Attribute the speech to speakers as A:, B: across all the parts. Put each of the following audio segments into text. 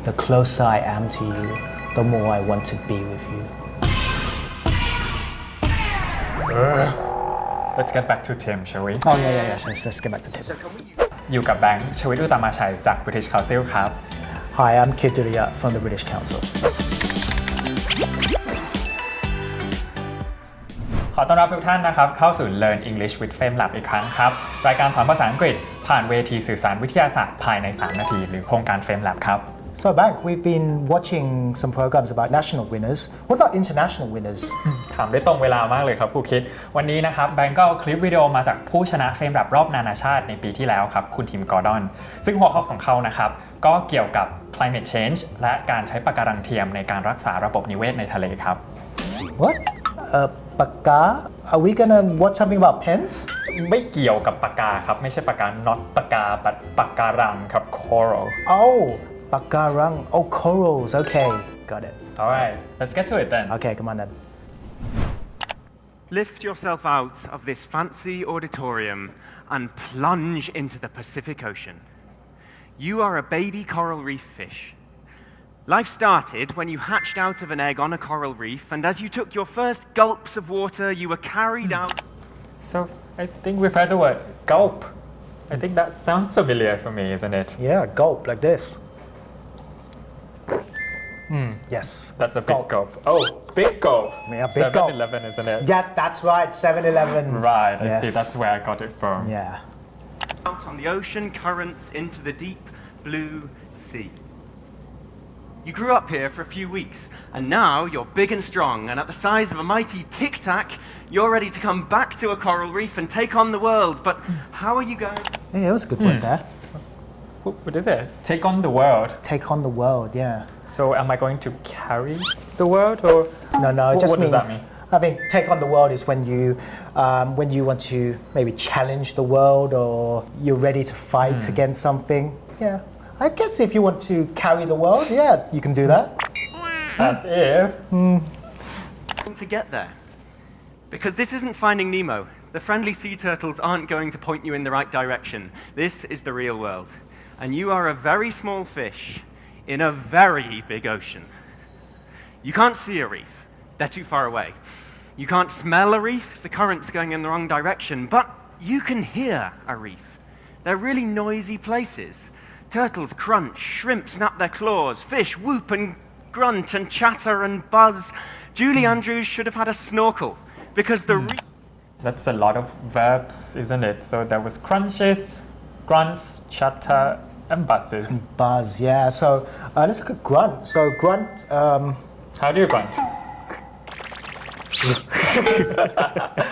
A: The closer I am to you, the more I want to be with you.
B: Let's get back to Tim, shall we?
A: Oh yeah. Let's get back to Tim.
B: อยู่กับแบงค์ชวิตอุตตมาชัยจาก British Council ครับ
A: Hi, I'm Kid Duria from the British Council.
B: ขอต้อนรับทุกท่านนะครับเข้าสู่ Learn English with FameLab อีกครั้งครับรายการสอนภาษาอังกฤษผ่านเวทีสื่อสารวิทยาศาสตร์ภายใน3นาทีหรือโครงการ FameLab ครับ
A: So Bank, we've been watching some programs about national winners. What about international winners?
B: ถามได้ตรงเวลามากเลยครับครูคิดวันนี้นะครับแบงก์ก็เอาคลิปวิดีโอมาจากผู้ชนะFameLabรอบนานาชาติในปีที่แล้วครับคุณทีมกอร์ดอนซึ่งหัวข้อของเขานะครับก็เกี่ยวกับ climate change และการใช้ปะการังเทียมในการรักษาระบบนิเวศในทะเลครับ
A: What? Paka? Are we gonna watch something about pens?
B: ไม่เกี่ยวกับปากกาครับไม่ใช่ปากกา not ปากกา but ปะการังครับ coral
A: Pakarang. Oh, corals. Okay, got it.
B: Alright let's get to it then
A: Okay, come on then.
C: Lift yourself out of this fancy auditorium and plunge into the Pacific Ocean. You are a baby coral reef fish. Life started when you hatched out of an egg on a coral reef, and as you took your first gulps of water, you were carried out.
B: So I think we've heard the word gulp I think that sounds familiar for me isn't it
A: Yeah, gulp like this. Yes.
B: That's a big gulp. Oh, big gulp.
A: Yeah, big gulp.
B: 7-Eleven, isn't it?
A: Yeah, that's right. 7-Eleven.
B: Right, I
A: Yes.
B: see. That's where I got it from.
A: Yeah.
C: Out on the ocean currents into the deep blue sea. You grew up here for a few weeks, and now you're big and strong, and at the size of a mighty tic-tac, you're ready to come back to a coral reef and take on the world. But how are you going?
A: Yeah, that was a good word there.
B: What is it? Take on the world.
A: Take on the world, yeah.
B: So am I going to carry the world or?
A: No, it just
B: what
A: means.
B: does that mean?
A: I think take on the world is when you want to maybe challenge the world or you're ready to fight against something. Yeah, I guess if you want to carry the world, yeah, you can do that.
B: As if.
C: To get there? Because this isn't Finding Nemo. The friendly sea turtles aren't going to point you in the right direction. This is the real world. And you are a very small fish in a very big ocean. You can't see a reef. They're too far away. You can't smell a reef. The current's going in the wrong direction. But you can hear a reef. They're really noisy places. Turtles crunch, shrimp snap their claws, fish whoop and grunt and chatter and buzz. Julie Andrews should have had a snorkel because the reef...
B: That's a lot of verbs, isn't it? So there was crunches, grunts, chatter, and buzzes.
A: Buzz, yeah. So let's look at grunt. So grunt.
B: How do you grunt?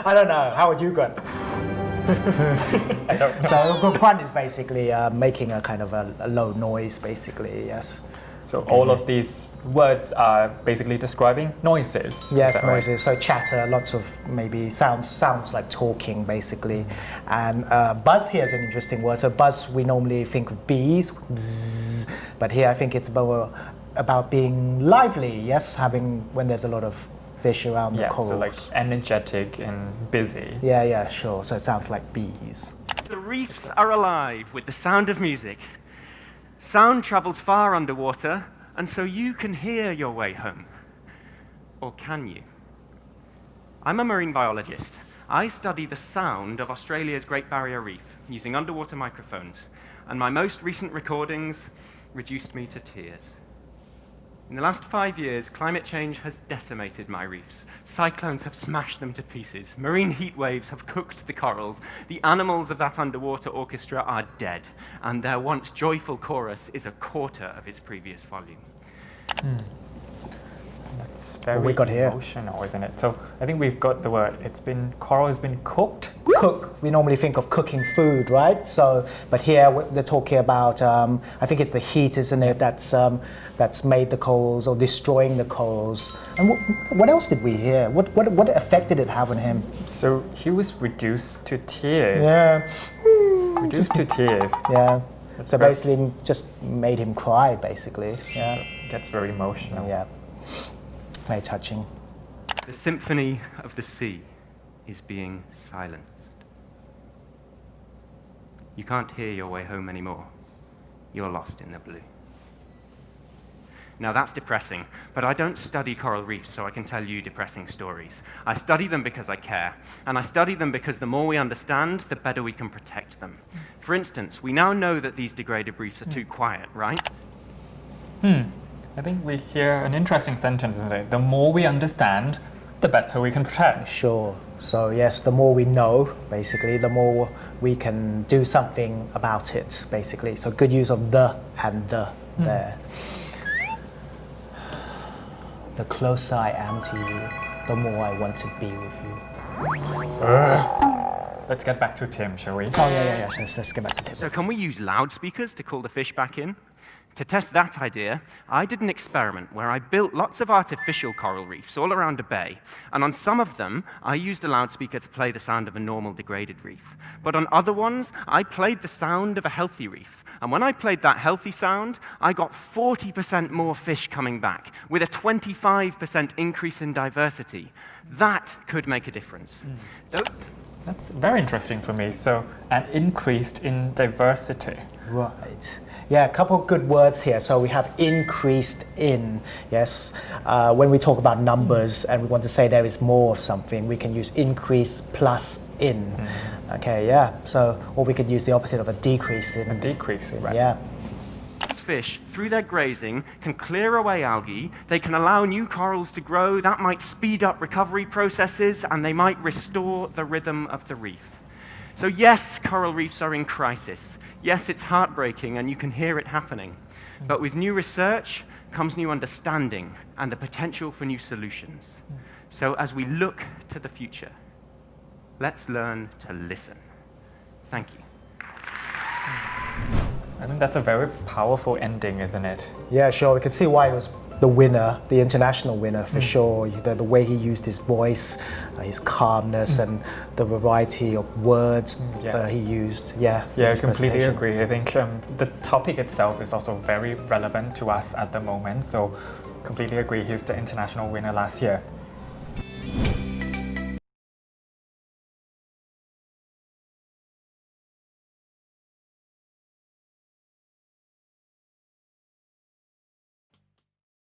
A: I don't know. How would you grunt?
B: I don't know.
A: So grunt is basically making a kind of a low noise, basically. Yes.
B: So all of these words are basically describing noises.
A: Yes,
B: is that right?
A: noises. So chatter, lots of maybe sounds like talking, basically. And buzz here is an interesting word. So buzz, we normally think of bees, bzzz, but here I think it's about being lively. Yes, when there's a lot of fish around the corals.
B: So like energetic and busy.
A: Yeah, sure. So it sounds like bees.
C: The reefs are alive with the sound of music. Sound travels far underwater, and so you can hear your way home. Or can you? I'm a marine biologist. I study the sound of Australia's Great Barrier Reef using underwater microphones, and my most recent recordings reduced me to tears. In the last 5 years, climate change has decimated my reefs. Cyclones have smashed them to pieces. Marine heat waves have cooked the corals. The animals of that underwater orchestra are dead, and their once joyful chorus is a quarter of its previous volume.
B: That's very
A: we got here?
B: emotional, isn't it? So I think we've got the word. Coral has been cooked.
A: Cook. We normally think of cooking food, right? So, but here they're talking about. I think it's the heat, isn't it? That's made the corals or destroying the corals. And what else did we hear? What effect did it have on him?
B: So he was reduced to tears.
A: Yeah.
B: Reduced to tears.
A: Yeah.
B: That's
A: So
B: very-
A: basically, just made him cry, basically. Yeah.
B: So it gets very emotional.
A: Yeah. Very touching.
C: The symphony of the sea is being silenced. You can't hear your way home anymore. You're lost in the blue. Now that's depressing, but I don't study coral reefs so I can tell you depressing stories. I study them because I care, and I study them because the more we understand, the better we can protect them. For instance, we now know that these degraded reefs are too quiet, right?
B: I think we hear an interesting sentence today. The more we understand, the better we can protect.
A: Sure. So yes, the more we know, basically, the more we can do something about it, basically. So good use of the and the there. The closer I am to you, the more I want to be with you.
B: Let's get back to Tim, shall we?
A: Oh yeah. Let's get back to Tim.
C: So can we use loudspeakers to call the fish back in? To test that idea, I did an experiment where I built lots of artificial coral reefs all around a bay, and on some of them, I used a loudspeaker to play the sound of a normal degraded reef. But on other ones, I played the sound of a healthy reef. And when I played that healthy sound, I got 40% more fish coming back, with a 25% increase in diversity. That could make a difference.
B: That's very interesting for me. So, an increased in diversity.
A: Right. Yeah, a couple of good words here. So we have increased in, yes. When we talk about numbers and we want to say there is more of something, we can use increase plus in. Okay, yeah. So, or we could use the opposite of a decrease in.
B: A decrease, right?
A: Yeah.
C: Fish, through their grazing, can clear away algae, they can allow new corals to grow, that might speed up recovery processes, and they might restore the rhythm of the reef. So yes, coral reefs are in crisis. Yes, it's heartbreaking and you can hear it happening. But with new research comes new understanding and the potential for new solutions. So as we look to the future, let's learn to listen. Thank you.
B: I think that's a very powerful ending, isn't it?
A: Yeah, sure. We can see why he was the winner, the international winner for sure. The way he used his voice, his calmness, and the variety of words he used. Yeah,
B: I completely agree. I think the topic itself is also very relevant to us at the moment. So, completely agree. He's the international winner last year.